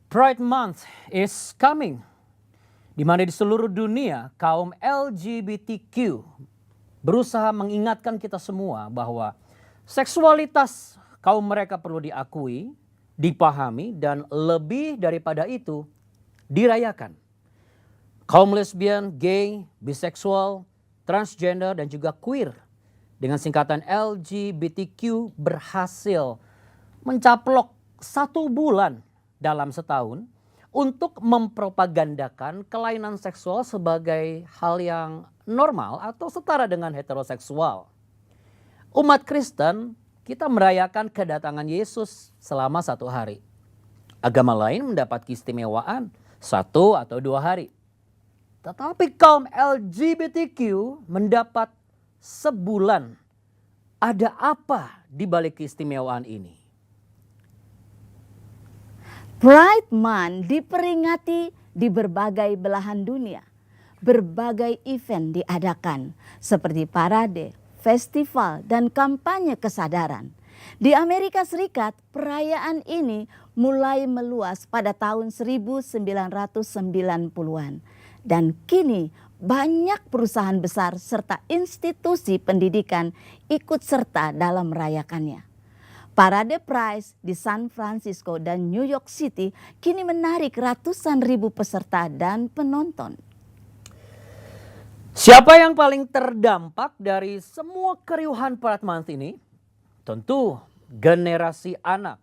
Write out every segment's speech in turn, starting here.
Pride Month is coming, di mana di seluruh dunia kaum LGBTQ berusaha mengingatkan kita semua bahwa seksualitas kaum mereka perlu diakui, dipahami, dan lebih daripada itu dirayakan. Kaum lesbian, gay, biseksual, transgender, dan juga queer dengan singkatan LGBTQ berhasil mencaplok 1 bulan dalam setahun untuk mempropagandakan kelainan seksual sebagai hal yang normal atau setara dengan heteroseksual. Umat Kristen, kita merayakan kedatangan Yesus selama 1 hari. Agama lain mendapat keistimewaan 1 atau 2 hari. Tetapi kaum LGBTQ mendapat sebulan. Ada apa di balik keistimewaan ini? Pride Month diperingati di berbagai belahan dunia. Berbagai event diadakan seperti parade, festival, dan kampanye kesadaran. Di Amerika Serikat, perayaan ini mulai meluas pada tahun 1990-an. Dan kini banyak perusahaan besar serta institusi pendidikan ikut serta dalam merayakannya. Parade Pride di San Francisco dan New York City kini menarik ratusan ribu peserta dan penonton. Siapa yang paling terdampak dari semua keriuhan Pride Month ini? Tentu generasi anak.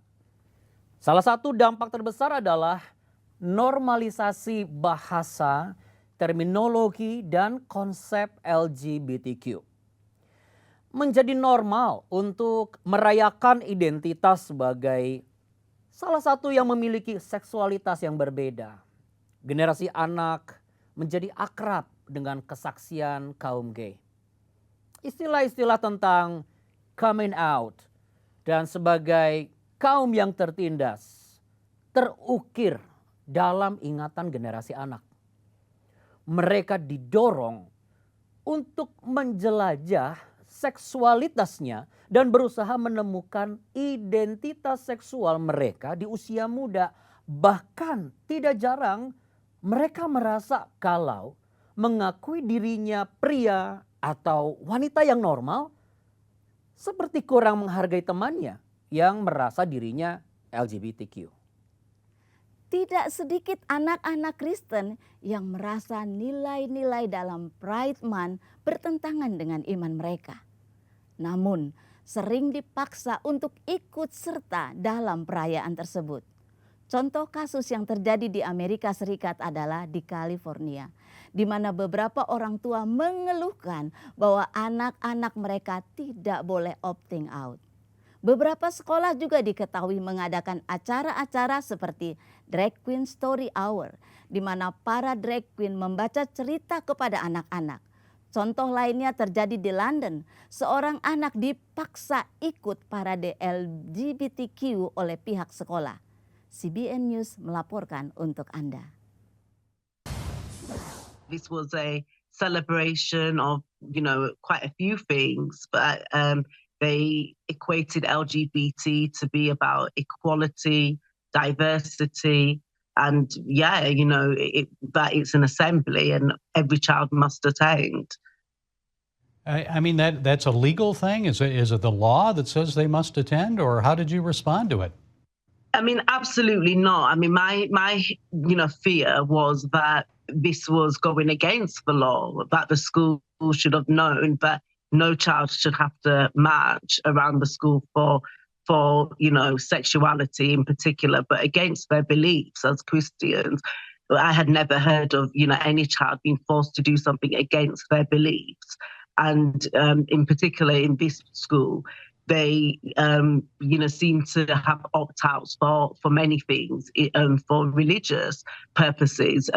Salah satu dampak terbesar adalah normalisasi bahasa, terminologi, dan konsep LGBTQ. Menjadi normal untuk merayakan identitas sebagai salah satu yang memiliki seksualitas yang berbeda. Generasi anak menjadi akrab dengan kesaksian kaum gay. Istilah-istilah tentang coming out dan sebagai kaum yang tertindas terukir dalam ingatan generasi anak. Mereka didorong untuk menjelajah seksualitasnya dan berusaha menemukan identitas seksual mereka di usia muda. Bahkan tidak jarang mereka merasa kalau mengakui dirinya pria atau wanita yang normal seperti kurang menghargai temannya yang merasa dirinya LGBTQ. Tidak sedikit anak-anak Kristen yang merasa nilai-nilai dalam Pride Month bertentangan dengan iman mereka. Namun sering dipaksa untuk ikut serta dalam perayaan tersebut. Contoh kasus yang terjadi di Amerika Serikat adalah di California, di mana beberapa orang tua mengeluhkan bahwa anak-anak mereka tidak boleh opting out. Beberapa sekolah juga diketahui mengadakan acara-acara seperti Drag Queen Story Hour, di mana para drag queen membaca cerita kepada anak-anak. Contoh lainnya terjadi di London, seorang anak dipaksa ikut parade LGBTQ oleh pihak sekolah. CBN News melaporkan untuk Anda. This was a celebration of, quite a few things, but they equated LGBT to be about equality, diversity, and that it's an assembly and every child must attend. I mean, that's a legal thing? Is it the law that says they must attend, or how did you respond to it? I mean, absolutely not. I mean, my fear was that this was going against the law, that the school should have known that no child should have to march around the school for sexuality in particular, but against their beliefs as Christians. I had never heard of, any child being forced to do something against their beliefs. And in particular in this school, they, seem to have opt-outs for many things, for religious purposes.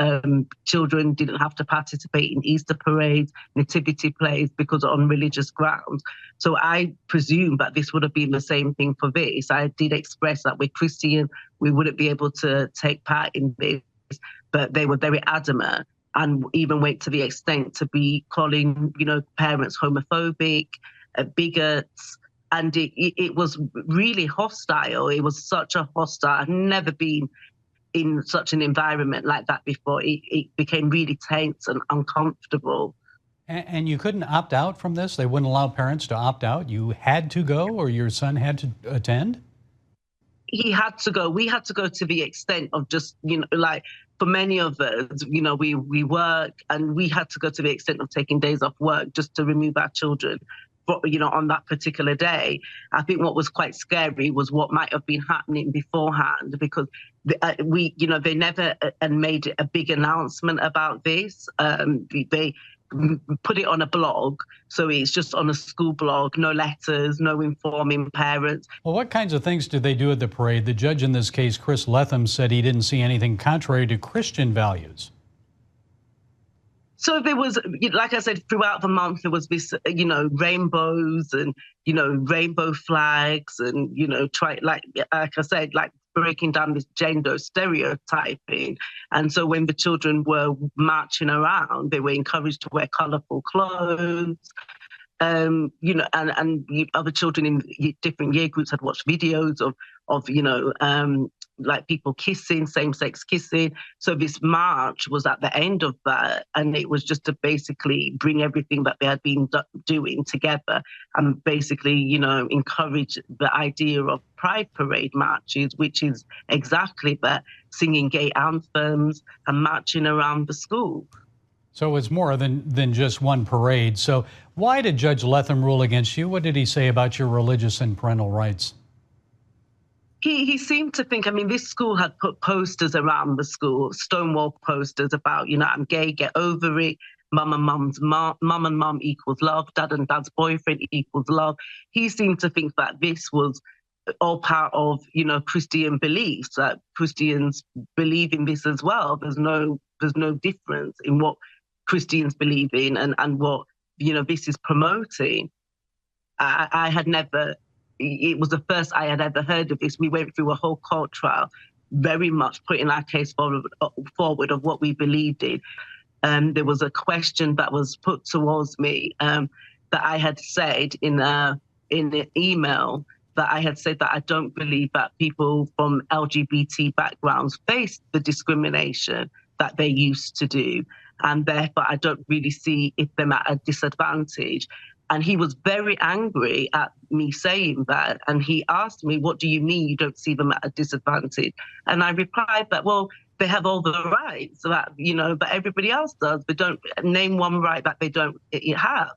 Children didn't have to participate in Easter parades, nativity plays, because on religious grounds. So I presume that this would have been the same thing for this. I did express that we're Christian, we wouldn't be able to take part in this, but they were very adamant and even went to the extent to be calling, parents homophobic, bigots. And it was really hostile. It was such a hostile. I've never been in such an environment like that before. It became really tense and uncomfortable. And you couldn't opt out from this? They wouldn't allow parents to opt out? You had to go, or your son had to attend? He had to go. We had to go to the extent of just, like for many of us, we work, and we had to go to the extent of taking days off work just to remove our children, on that particular day. I think what was quite scary was what might have been happening beforehand, because they never made a big announcement about this. They put it on a blog, so it's just on a school blog, no letters, no informing parents. Well, what kinds of things did they do at the parade? The judge in this case, Chris Letham, said he didn't see anything contrary to Christian values. So there was, like I said, throughout the month, there was this, rainbows and, rainbow flags and, like I said, like breaking down this gender stereotyping. And so when the children were marching around, they were encouraged to wear colorful clothes. And other children in different year groups had watched videos of like people kissing, same-sex kissing. So this march was at the end of that, and it was just to basically bring everything that they had been doing together and basically, encourage the idea of Pride Parade marches, which is exactly that, singing gay anthems and marching around the school. So it's more than just one parade. So why did Judge Letham rule against you? What did he say about your religious and parental rights? He seemed to think, this school had put posters around the school, Stonewall posters about, I'm gay, get over it. Mum and mum equals love. Dad and dad's boyfriend equals love. He seemed to think that this was all part of, Christian beliefs, that Christians believe in this as well. There's no difference in what Christians believe in and what, this is promoting. I had never... It was the first I had ever heard of this. We went through a whole court trial, very much putting our case forward of what we believed in. There was a question that was put towards me that I had said in the email, that I had said that I don't believe that people from LGBT backgrounds face the discrimination that they used to do. And therefore, I don't really see them at a disadvantage. And he was very angry at me saying that. And he asked me, what do you mean you don't see them at a disadvantage? And I replied that, well, they have all the rights that, but everybody else does. But don't name one right that they don't have.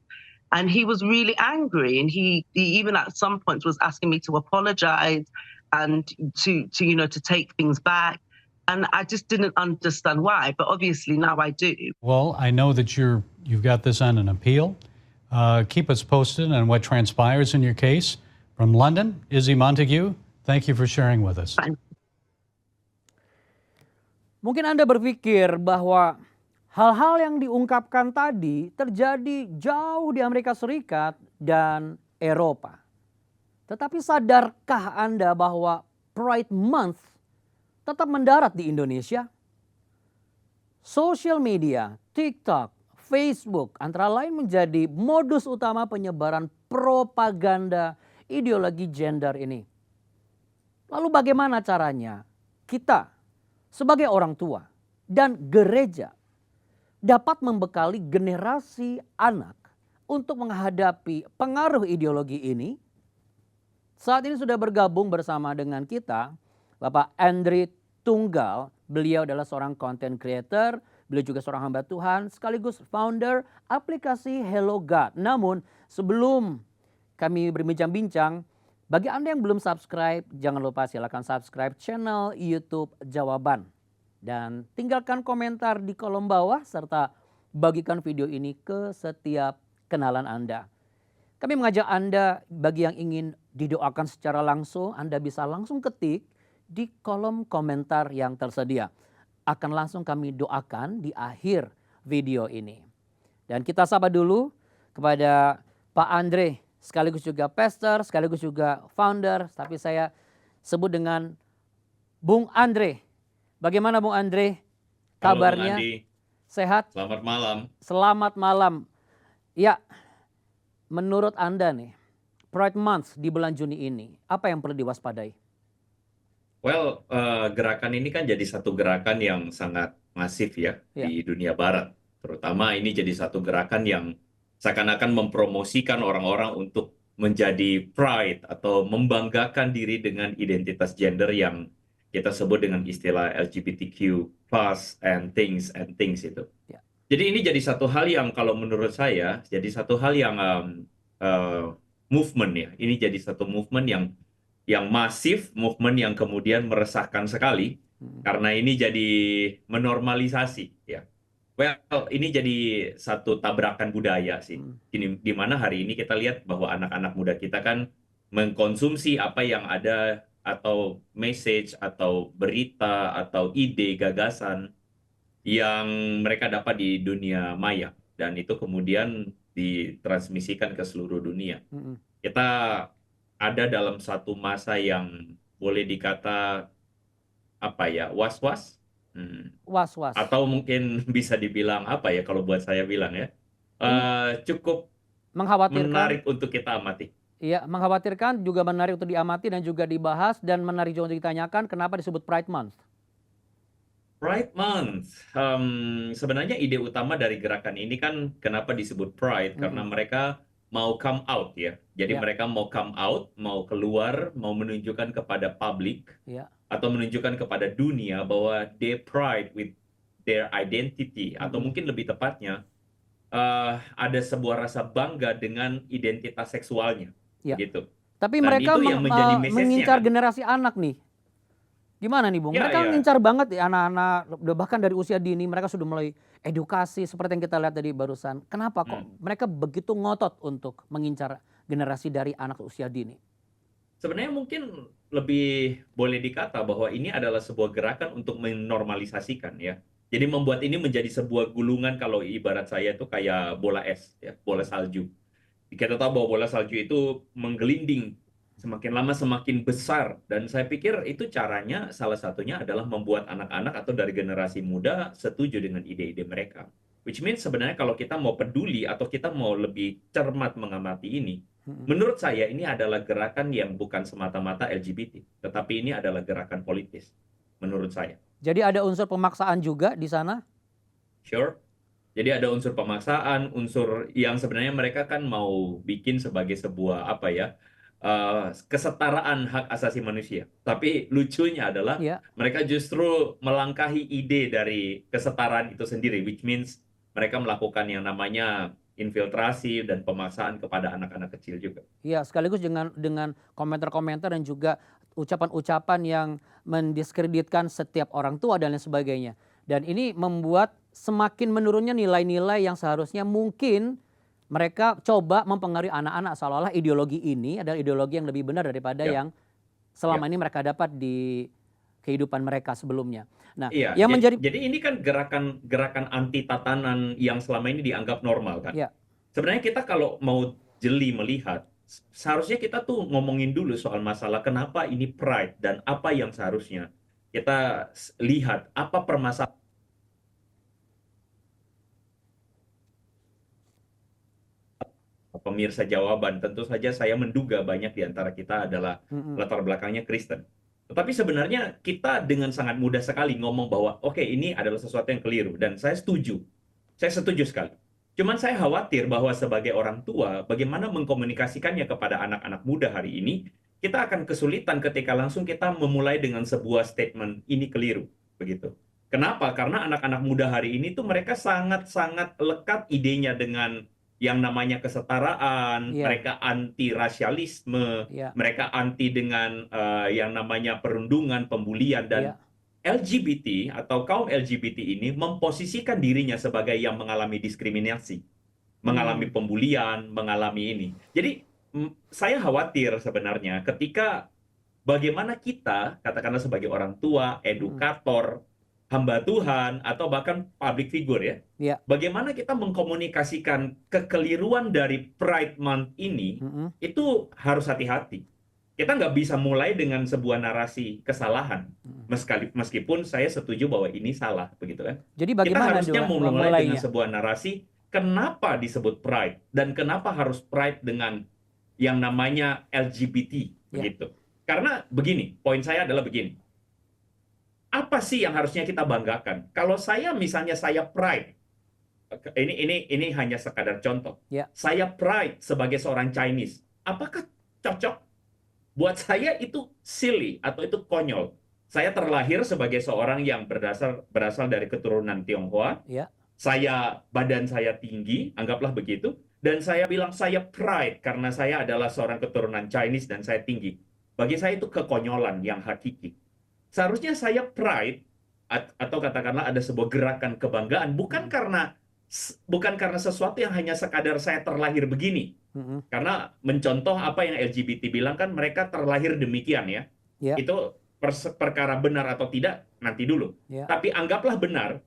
And he was really angry. And he even at some points was asking me to apologize and to take things back. And I just didn't understand why. But obviously now I do. Well, I know that you've got this on an appeal. Keep us posted on what transpires in your case. From London, Izzy Montague, thank you for sharing with us. Mungkin Anda berpikir bahwa hal-hal yang diungkapkan tadi terjadi jauh di Amerika Serikat dan Eropa. Tetapi sadarkah Anda bahwa Pride Month tetap mendarat di Indonesia? Social media, TikTok, Facebook antara lain menjadi modus utama penyebaran propaganda ideologi gender ini. Lalu bagaimana caranya kita sebagai orang tua dan gereja dapat membekali generasi anak untuk menghadapi pengaruh ideologi ini? Saat ini sudah bergabung bersama dengan kita Bapak Andre Tunggal. Beliau adalah seorang content creator. Beliau juga seorang hamba Tuhan sekaligus founder aplikasi Hello God. Namun sebelum kami berbincang-bincang, bagi Anda yang belum subscribe, jangan lupa silakan subscribe channel YouTube Jawaban. Dan tinggalkan komentar di kolom bawah serta bagikan video ini ke setiap kenalan Anda. Kami mengajak Anda bagi yang ingin didoakan secara langsung, Anda bisa langsung ketik di kolom komentar yang tersedia. Akan langsung kami doakan di akhir video ini. Dan kita sapa dulu kepada Pak Andre, sekaligus juga pastor, sekaligus juga founder, tapi saya sebut dengan Bung Andre. Bagaimana Bung Andre? Kabarnya? Halo, Bung Andi. Sehat? Selamat malam. Selamat malam. Ya, menurut Anda nih, Pride Month di bulan Juni ini, apa yang perlu diwaspadai? Gerakan ini kan jadi satu gerakan yang sangat masif ya Ya. di dunia barat. Terutama ini jadi satu gerakan yang seakan-akan mempromosikan orang-orang untuk menjadi pride atau membanggakan diri dengan identitas gender yang kita sebut dengan istilah LGBTQ plus and things itu. Ya. Jadi ini jadi satu hal yang kalau menurut saya jadi satu hal yang movement ya. Ini jadi satu movement yang masif, movement yang kemudian meresahkan sekali karena ini jadi menormalisasi ya. Ini jadi satu tabrakan budaya sih. Di mana hari ini kita lihat bahwa anak-anak muda kita kan mengkonsumsi apa yang ada atau message atau berita atau ide gagasan yang mereka dapat di dunia maya dan itu kemudian ditransmisikan ke seluruh dunia. Kita ada dalam satu masa yang boleh dikata apa ya, was-was. Was-was. Atau mungkin bisa dibilang apa ya kalau buat saya bilang ya, cukup Mengkhawatirkan. menarik untuk kita amati. Iya, mengkhawatirkan, juga menarik untuk diamati dan juga dibahas, dan menarik juga untuk ditanyakan kenapa disebut Pride Month. Pride Month, sebenarnya ide utama dari gerakan ini kan kenapa disebut Pride, karena mereka mau come out ya. Jadi Ya. mereka mau come out, mau keluar, mau menunjukkan kepada publik, Ya. atau menunjukkan kepada dunia bahwa they pride with their identity, atau mungkin lebih tepatnya, ada sebuah rasa bangga dengan identitas seksualnya. Ya. Gitu. Tapi Dan mereka itu yang menjadi message-nya mengincar kan. generasi anak nih. Gimana nih, Bung? Ya, Mereka ya. mengincar banget ya anak-anak, bahkan dari usia dini mereka sudah mulai edukasi seperti yang kita lihat tadi barusan. Kenapa kok mereka begitu ngotot untuk mengincar generasi dari anak usia dini? Sebenarnya mungkin lebih boleh dikata bahwa ini adalah sebuah gerakan untuk menormalisasikan ya. Jadi membuat ini menjadi sebuah gulungan, kalau ibarat saya itu kayak bola es, ya, bola salju. Kita tahu bahwa bola salju itu menggelinding, semakin lama semakin besar. Dan saya pikir itu caranya salah satunya adalah membuat anak-anak atau dari generasi muda setuju dengan ide-ide mereka. Which means sebenarnya kalau kita mau peduli atau kita mau lebih cermat mengamati ini, menurut saya ini adalah gerakan yang bukan semata-mata LGBT, tetapi ini adalah gerakan politis, menurut saya. Jadi ada unsur pemaksaan juga di sana? Sure. Jadi ada unsur pemaksaan, unsur yang sebenarnya mereka kan mau bikin sebagai sebuah apa ya, kesetaraan hak asasi manusia. Tapi lucunya adalah Ya. mereka justru melangkahi ide dari kesetaraan itu sendiri, which means mereka melakukan yang namanya infiltrasi dan pemaksaan kepada anak-anak kecil juga. Iya, sekaligus dengan komentar-komentar dan juga ucapan-ucapan yang mendiskreditkan setiap orang tua dan lain sebagainya. Dan ini membuat semakin menurunnya nilai-nilai yang seharusnya mungkin mereka coba mempengaruhi anak-anak, seolah-olah ideologi ini adalah ideologi yang lebih benar daripada Ya. yang selama ini mereka dapat di kehidupan mereka sebelumnya. Nah, Iya, yang menjadi jadi ini kan gerakan anti tatanan yang selama ini dianggap normal kan. Ya. Sebenarnya kita kalau mau jeli melihat, seharusnya kita tuh ngomongin dulu soal masalah kenapa ini pride dan apa yang seharusnya kita lihat, apa permasalahan. Pemirsa jawaban, tentu saja saya menduga banyak di antara kita adalah latar belakangnya Kristen. Tetapi sebenarnya kita dengan sangat mudah sekali ngomong bahwa oke, ini adalah sesuatu yang keliru, dan saya setuju sekali. Cuman saya khawatir bahwa sebagai orang tua, bagaimana mengkomunikasikannya kepada anak-anak muda hari ini, kita akan kesulitan ketika langsung kita memulai dengan sebuah statement ini keliru, begitu. Kenapa? Karena anak-anak muda hari ini tuh mereka sangat-sangat lekat idenya dengan yang namanya kesetaraan, Ya. mereka anti rasialisme, Ya. mereka anti dengan yang namanya perundungan, pembulian, dan Ya. LGBT atau kaum LGBT ini memposisikan dirinya sebagai yang mengalami diskriminasi, mengalami pembulian, mengalami ini. Jadi saya khawatir sebenarnya ketika bagaimana kita, katakanlah sebagai orang tua, edukator, hamba Tuhan, atau bahkan public figure ya, Ya. bagaimana kita mengkomunikasikan kekeliruan dari Pride Month ini, itu harus hati-hati. Kita nggak bisa mulai dengan sebuah narasi kesalahan, meskipun saya setuju bahwa ini salah, begitu kan? Jadi Kita bagaimana harusnya juga memulai dengan memulainya? sebuah narasi kenapa disebut Pride dan kenapa harus Pride dengan yang namanya LGBT, Ya. begitu. Karena begini, poin saya adalah begini. apa sih yang harusnya kita banggakan? Kalau saya misalnya saya pride, ini hanya sekadar contoh. Ya. Saya pride sebagai seorang Chinese. Apakah cocok? Buat saya itu silly atau itu konyol. Saya terlahir sebagai seorang yang berasal dari keturunan Tionghoa. Ya. Badan saya tinggi, anggaplah begitu. Dan saya bilang saya pride karena saya adalah seorang keturunan Chinese dan saya tinggi. Bagi saya itu kekonyolan yang hakiki. Seharusnya saya pride atau katakanlah ada sebuah gerakan kebanggaan bukan karena sesuatu yang hanya sekadar saya terlahir begini. Karena mencontoh apa yang LGBT bilang kan mereka terlahir demikian ya. Ya. Itu perkara benar atau tidak nanti dulu. Ya. Tapi anggaplah benar.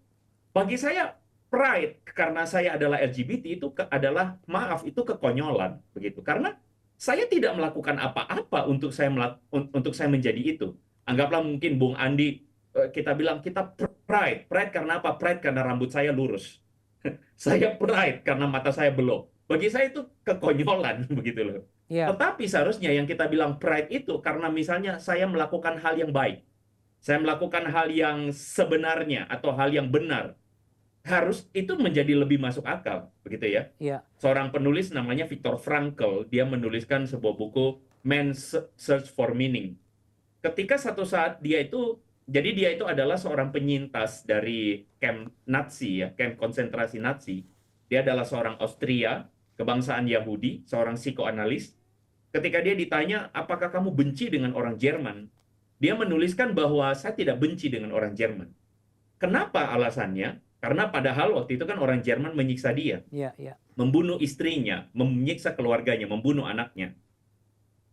Bagi saya pride karena saya adalah LGBT itu adalah itu kekonyolan begitu. Karena saya tidak melakukan apa-apa untuk saya menjadi itu. Anggaplah mungkin Bung Andi kita bilang kita pride karena apa? Pride karena rambut saya lurus. Saya pride karena mata saya belok. Bagi saya itu kekonyolan begitu loh. Ya. Tetapi seharusnya yang kita bilang pride itu karena misalnya saya melakukan hal yang baik. Saya melakukan hal yang sebenarnya atau hal yang benar. Harus itu menjadi lebih masuk akal, begitu ya. Ya. Seorang penulis namanya Viktor Frankl, dia menuliskan sebuah buku Man's Search for Meaning. Ketika satu saat dia itu adalah seorang penyintas dari kamp Nazi ya, kamp konsentrasi Nazi. Dia adalah seorang Austria, kebangsaan Yahudi, seorang psikoanalis. Ketika dia ditanya, apakah kamu benci dengan orang Jerman? Dia menuliskan bahwa saya tidak benci dengan orang Jerman. Kenapa alasannya? Karena padahal waktu itu kan orang Jerman menyiksa dia. Ya. Ya. Membunuh istrinya, menyiksa keluarganya, membunuh anaknya.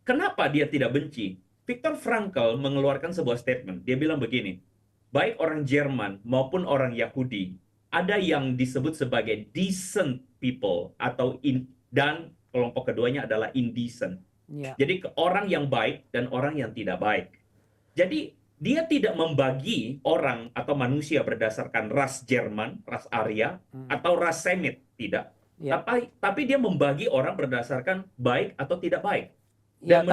Kenapa dia tidak benci? Viktor Frankl mengeluarkan sebuah statement. Dia bilang begini, baik orang Jerman maupun orang Yahudi, ada yang disebut sebagai decent people dan kelompok keduanya adalah indecent. Ya. Jadi orang yang baik dan orang yang tidak baik. Jadi dia tidak membagi orang atau manusia berdasarkan ras Jerman, ras Arya, atau ras Semit, tidak. Ya. Tapi dia membagi orang berdasarkan baik atau tidak baik. Ya, Dan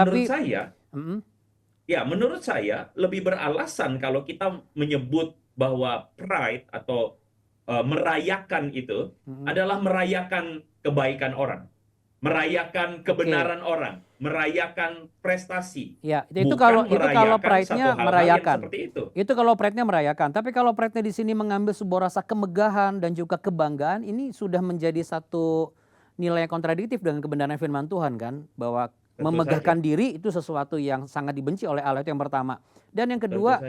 menurut saya lebih beralasan kalau kita menyebut bahwa pride atau merayakan itu adalah merayakan kebaikan orang, merayakan kebenaran orang, merayakan prestasi. Ya, itu Bukan kalau merayakan pride-nya satu hal-hal merayakan. yang seperti itu. Itu kalau pride-nya merayakan. Tapi kalau pride-nya di sini mengambil sebuah rasa kemegahan dan juga kebanggaan, ini sudah menjadi satu nilai yang kontradiktif dengan kebenaran firman Tuhan kan, bahwa memegahkan diri itu sesuatu yang sangat dibenci oleh Allah, itu yang pertama. Dan yang kedua,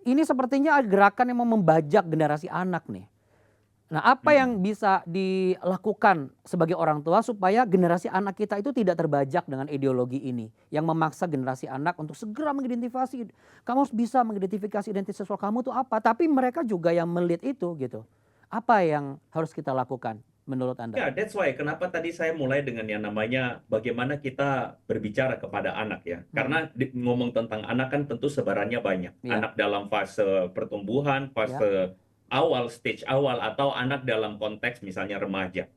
ini sepertinya gerakan yang mau membajak generasi anak nih. Nah, apa yang bisa dilakukan sebagai orang tua supaya generasi anak kita itu tidak terbajak dengan ideologi ini yang memaksa generasi anak untuk segera mengidentifikasi, kamu harus bisa mengidentifikasi identitas seksual kamu itu apa, tapi mereka juga yang melihat itu gitu. Apa yang harus kita lakukan menurut Anda? Ya, that's why kenapa tadi saya mulai dengan yang namanya bagaimana kita berbicara kepada anak ya. Karena ngomong tentang anak kan tentu sebarannya banyak. Ya. Anak dalam fase pertumbuhan, fase awal, stage awal, atau anak dalam konteks misalnya remaja.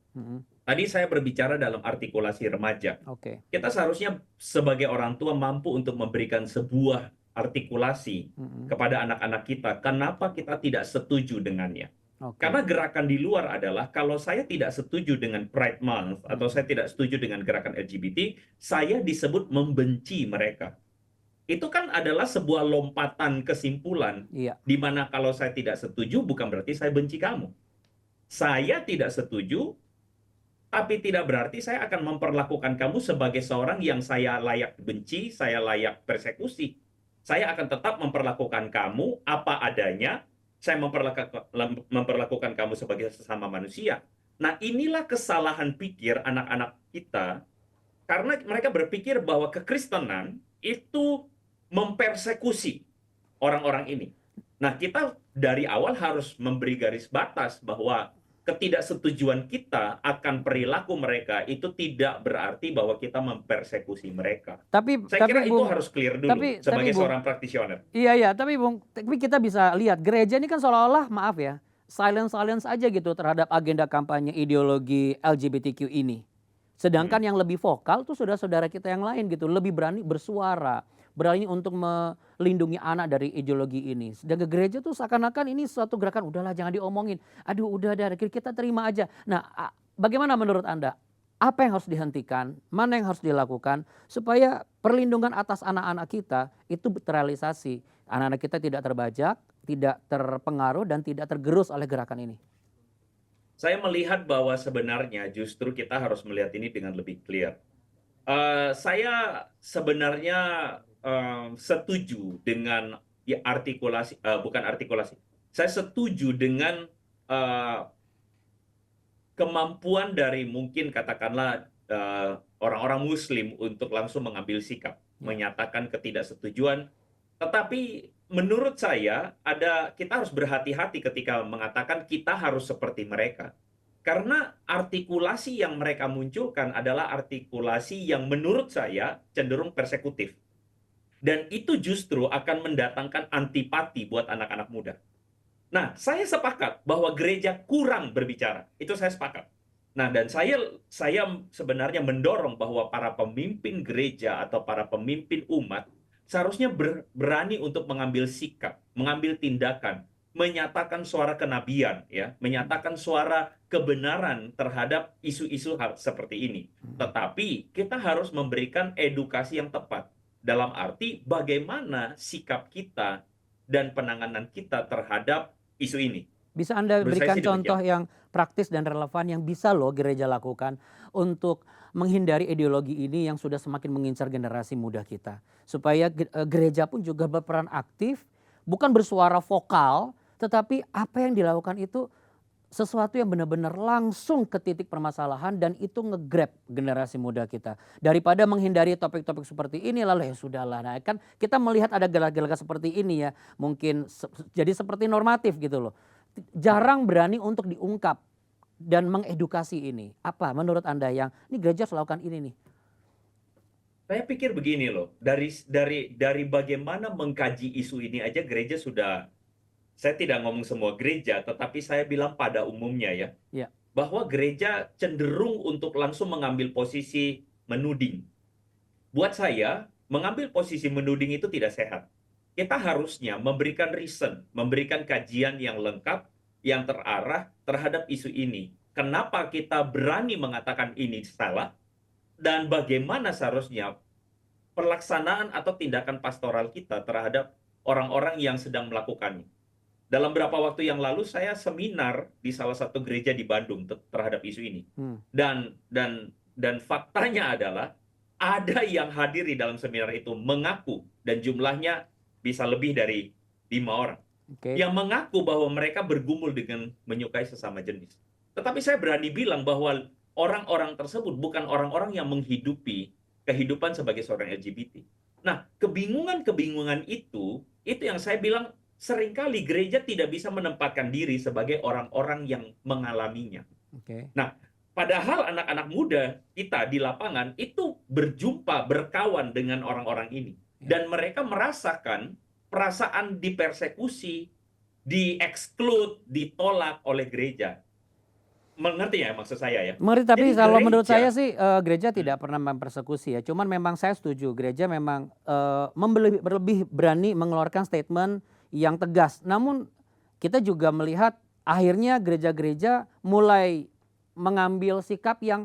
Tadi saya berbicara dalam artikulasi remaja. Oke. Kita seharusnya sebagai orang tua mampu untuk memberikan sebuah artikulasi kepada anak-anak kita. Kenapa kita tidak setuju dengannya? Oke. Karena gerakan di luar adalah kalau saya tidak setuju dengan Pride Month atau saya tidak setuju dengan gerakan LGBT, saya disebut membenci mereka. Itu kan adalah sebuah lompatan kesimpulan, Iya. di mana kalau saya tidak setuju bukan berarti saya benci kamu. Saya tidak setuju, tapi tidak berarti saya akan memperlakukan kamu sebagai seorang yang saya layak benci, saya layak persekusi. Saya akan tetap memperlakukan kamu apa adanya, saya memperlakukan kamu sebagai sesama manusia. Nah, inilah kesalahan pikir anak-anak kita, karena mereka berpikir bahwa kekristenan itu mempersekusi orang-orang ini. Nah, kita dari awal harus memberi garis batas bahwa ketidaksetujuan kita akan perilaku mereka itu tidak berarti bahwa kita mempersekusi mereka. Saya kira itu harus clear dulu sebagai seorang practitioner. Iya, tapi Bung, tapi kita bisa lihat gereja ini kan seolah-olah, maaf ya, silence aja gitu terhadap agenda kampanye ideologi LGBTQ ini. Sedangkan yang lebih vokal tuh saudara-saudara kita yang lain gitu, lebih berani bersuara, berani untuk melindungi anak dari ideologi ini. Sedangkan gereja tuh seakan-akan ini suatu gerakan, udahlah jangan diomongin. Aduh udah kita terima aja. Nah, bagaimana menurut Anda? Apa yang harus dihentikan? Mana yang harus dilakukan supaya perlindungan atas anak-anak kita itu terrealisasi. Anak-anak kita tidak terbajak, tidak terpengaruh dan tidak tergerus oleh gerakan ini. Saya melihat bahwa sebenarnya justru kita harus melihat ini dengan lebih clear. Saya sebenarnya setuju dengan artikulasi, bukan artikulasi. Saya setuju dengan kemampuan dari mungkin katakanlah orang-orang Muslim untuk langsung mengambil sikap, menyatakan ketidaksetujuan. Tetapi menurut saya kita harus berhati-hati ketika mengatakan kita harus seperti mereka. Karena artikulasi yang mereka munculkan adalah artikulasi yang menurut saya cenderung persekutif. Dan itu justru akan mendatangkan antipati buat anak-anak muda. Nah, saya sepakat bahwa gereja kurang berbicara. Itu saya sepakat. Nah, dan saya sebenarnya mendorong bahwa para pemimpin gereja atau para pemimpin umat seharusnya berani untuk mengambil sikap, mengambil tindakan, menyatakan suara kenabian, ya, menyatakan suara kebenaran terhadap isu-isu seperti ini. Tetapi kita harus memberikan edukasi yang tepat dalam arti bagaimana sikap kita dan penanganan kita terhadap isu ini. Bisa Anda Menurut saya berikan sih contoh demikian. yang praktis dan relevan yang bisa loh gereja lakukan untuk menghindari ideologi ini yang sudah semakin mengincar generasi muda kita. Supaya gereja pun juga berperan aktif, bukan bersuara vokal, tetapi apa yang dilakukan itu sesuatu yang benar-benar langsung ke titik permasalahan dan itu nge-grab generasi muda kita. Daripada menghindari topik-topik seperti ini lalu ya sudahlah. Nah, kan kita melihat ada gala-gala seperti ini ya, mungkin jadi seperti normatif gitu loh. Jarang berani untuk diungkap dan mengedukasi ini. Apa menurut Anda yang ini gereja harus lakukan ini nih? Saya pikir begini loh, dari bagaimana mengkaji isu ini aja gereja sudah, saya tidak ngomong semua gereja, tetapi saya bilang pada umumnya ya, Ya. bahwa gereja cenderung untuk langsung mengambil posisi menuding. Buat saya, mengambil posisi menuding itu tidak sehat. Kita harusnya memberikan reason, memberikan kajian yang lengkap, yang terarah terhadap isu ini. Kenapa kita berani mengatakan ini salah, dan bagaimana seharusnya pelaksanaan atau tindakan pastoral kita terhadap orang-orang yang sedang melakukannya. Dalam beberapa waktu yang lalu saya seminar di salah satu gereja di Bandung terhadap isu ini. Dan faktanya adalah ada yang hadir di dalam seminar itu mengaku, dan jumlahnya bisa lebih dari 5 orang. Yang mengaku bahwa mereka bergumul dengan menyukai sesama jenis. Tetapi saya berani bilang bahwa orang-orang tersebut bukan orang-orang yang menghidupi kehidupan sebagai seorang LGBT. Nah, kebingungan-kebingungan itu yang saya bilang seringkali gereja tidak bisa menempatkan diri sebagai orang-orang yang mengalaminya. Nah, padahal anak-anak muda kita di lapangan itu berjumpa, berkawan dengan orang-orang ini. Dan mereka merasakan perasaan dipersekusi, di-exclude, ditolak oleh gereja. Mengerti ya maksud saya ya? Mengerti, tapi Jadi kalau menurut gereja- saya sih gereja tidak pernah mempersekusi ya. Cuman memang saya setuju gereja memang lebih berani mengeluarkan statement yang tegas. Namun kita juga melihat akhirnya gereja-gereja mulai mengambil sikap yang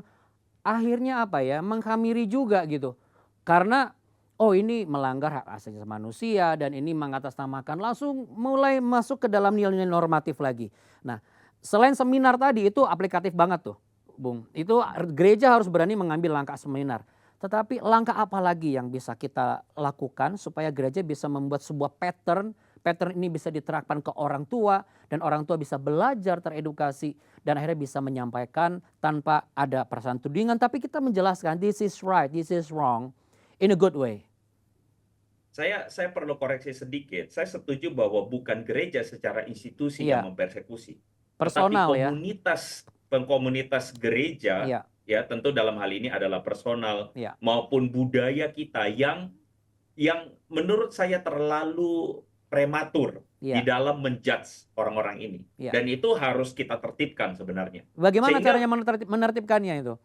akhirnya apa ya, menghamiri juga gitu. Karena oh ini melanggar hak asasi manusia dan ini mengatasnamakan, langsung mulai masuk ke dalam nilai-nilai normatif lagi. Nah, selain seminar tadi itu aplikatif banget tuh, Bung. Itu gereja harus berani mengambil langkah seminar. Tetapi langkah apa lagi yang bisa kita lakukan supaya gereja bisa membuat sebuah pattern ini bisa diterapkan ke orang tua dan orang tua bisa belajar, teredukasi dan akhirnya bisa menyampaikan tanpa ada perasaan tudingan, tapi kita menjelaskan this is right, this is wrong in a good way. Saya perlu koreksi sedikit. Saya setuju bahwa bukan gereja secara institusi Iya. yang mempersekusi. Personal Tetapi ya. komunitas gereja, Iya. ya tentu dalam hal ini adalah personal Iya. maupun budaya kita yang menurut saya terlalu prematur Iya. di dalam menjudge orang-orang ini. Iya. Dan itu harus kita tertibkan sebenarnya. Bagaimana Sehingga- caranya menertibkannya itu?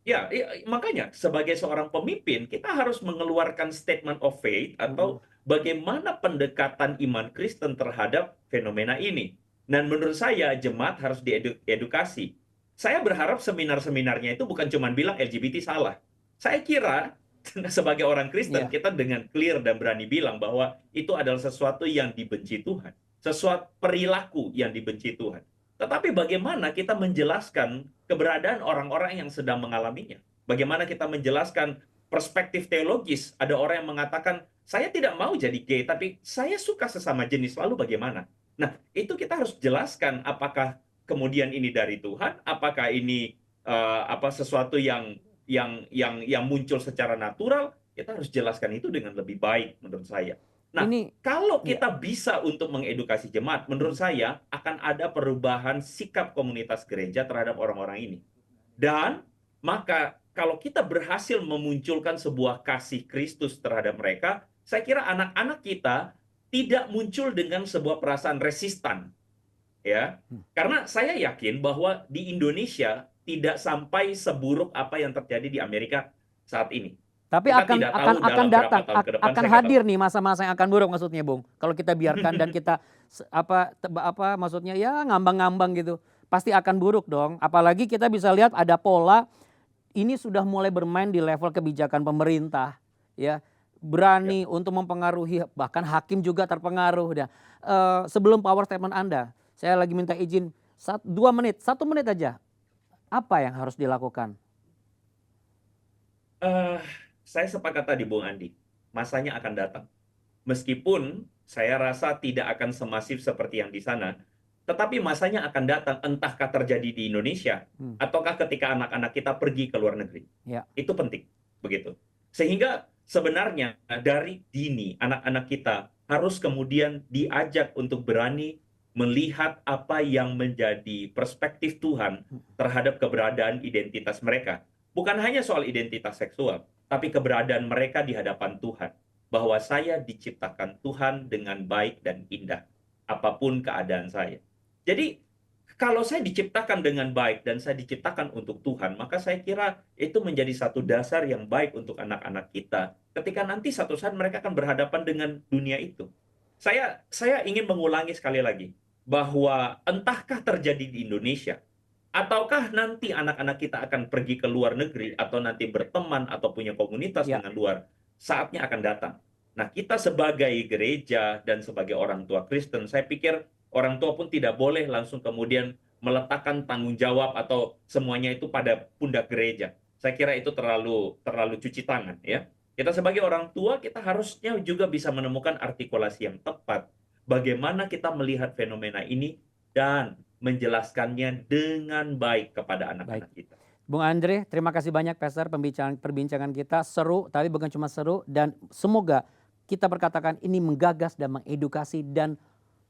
Ya, makanya sebagai seorang pemimpin kita harus mengeluarkan statement of faith atau bagaimana pendekatan iman Kristen terhadap fenomena ini. Dan menurut saya jemaat harus diedukasi. Saya berharap seminar-seminarnya itu bukan cuma bilang LGBT salah. Saya kira sebagai orang Kristen kita dengan clear dan berani bilang bahwa itu adalah sesuatu yang dibenci Tuhan, sesuatu perilaku yang dibenci Tuhan. Tetapi bagaimana kita menjelaskan keberadaan orang-orang yang sedang mengalaminya? Bagaimana kita menjelaskan perspektif teologis? Ada orang yang mengatakan, saya tidak mau jadi gay, tapi saya suka sesama jenis, lalu bagaimana? Nah, itu kita harus jelaskan apakah kemudian ini dari Tuhan, apakah ini sesuatu yang muncul secara natural, kita harus jelaskan itu dengan lebih baik menurut saya. Nah, kalau kita bisa untuk mengedukasi jemaat, menurut saya akan ada perubahan sikap komunitas gereja terhadap orang-orang ini. Dan maka kalau kita berhasil memunculkan sebuah kasih Kristus terhadap mereka, saya kira anak-anak kita tidak muncul dengan sebuah perasaan resistan. Ya, karena saya yakin bahwa di Indonesia tidak sampai seburuk apa yang terjadi di Amerika saat ini. Tapi Kita akan tidak tahu dalam datang, berapa tahun ke depan, akan saya nggak hadir nih masa-masa yang akan buruk maksudnya, Bung. Kalau kita biarkan dan kita maksudnya ya ngambang-ngambang gitu, pasti akan buruk dong. Apalagi kita bisa lihat ada pola ini sudah mulai bermain di level kebijakan pemerintah, ya berani untuk mempengaruhi, bahkan hakim juga terpengaruh. Dah. Sebelum power statement Anda, saya lagi minta izin 1 menit aja. Apa yang harus dilakukan? Saya sepakat tadi Bung Andi, masanya akan datang. Meskipun saya rasa tidak akan semasif seperti yang di sana, tetapi masanya akan datang entahkah terjadi di Indonesia ataukah ketika anak-anak kita pergi ke luar negeri. Ya. Itu penting, begitu. Sehingga sebenarnya dari dini anak-anak kita harus kemudian diajak untuk berani melihat apa yang menjadi perspektif Tuhan terhadap keberadaan identitas mereka. Bukan hanya soal identitas seksual, tapi keberadaan mereka di hadapan Tuhan. Bahwa saya diciptakan Tuhan dengan baik dan indah, apapun keadaan saya. Jadi, kalau saya diciptakan dengan baik dan saya diciptakan untuk Tuhan, maka saya kira itu menjadi satu dasar yang baik untuk anak-anak kita. Ketika nanti satu saat mereka akan berhadapan dengan dunia itu. Saya ingin mengulangi sekali lagi, bahwa entahkah terjadi di Indonesia, ataukah nanti anak-anak kita akan pergi ke luar negeri atau nanti berteman atau punya komunitas dengan luar, saatnya akan datang. Nah, kita sebagai gereja dan sebagai orang tua Kristen, saya pikir orang tua pun tidak boleh langsung kemudian meletakkan tanggung jawab atau semuanya itu pada pundak gereja. Saya kira itu terlalu cuci tangan ya. Kita sebagai orang tua kita harusnya juga bisa menemukan artikulasi yang tepat. Bagaimana kita melihat fenomena ini dan menjelaskannya dengan baik kepada anak-anak kita. Bung Andre, terima kasih banyak Pastor perbincangan kita seru, tapi bukan cuma seru dan semoga kita berkatakan ini menggagas dan mengedukasi dan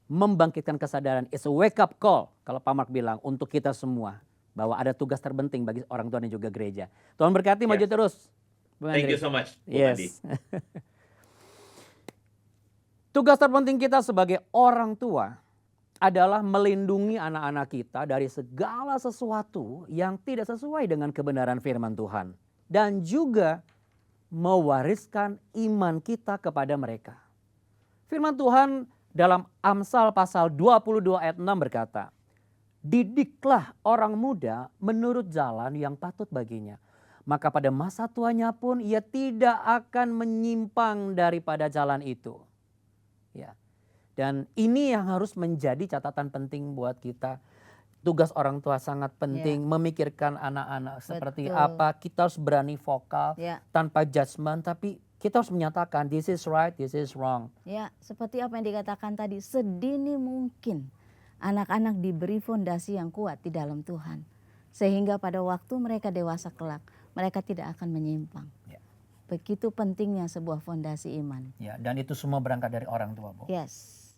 membangkitkan kesadaran. It's a wake up call kalau Pak Mark bilang untuk kita semua bahwa ada tugas terpenting bagi orang tua dan juga gereja. Tuhan berkati, maju terus. Bung Thank Andre. you so much, Bung Andi. Tugas terpenting kita sebagai orang tua adalah melindungi anak-anak kita dari segala sesuatu yang tidak sesuai dengan kebenaran firman Tuhan. Dan juga mewariskan iman kita kepada mereka. Firman Tuhan dalam Amsal pasal 22 ayat 6 berkata, "Didiklah orang muda menurut jalan yang patut baginya. Maka pada masa tuanya pun ia tidak akan menyimpang daripada jalan itu." Ya. Dan ini yang harus menjadi catatan penting buat kita. Tugas orang tua sangat penting, memikirkan anak-anak seperti apa. Kita harus berani vokal tanpa judgement, tapi kita harus menyatakan this is right, this is wrong. Ya, seperti apa yang dikatakan tadi, sedini mungkin anak-anak diberi fondasi yang kuat di dalam Tuhan. Sehingga pada waktu mereka dewasa kelak, mereka tidak akan menyimpang. Ya. Begitu pentingnya sebuah fondasi iman. Ya, dan itu semua berangkat dari orang tua, Bu. Yes.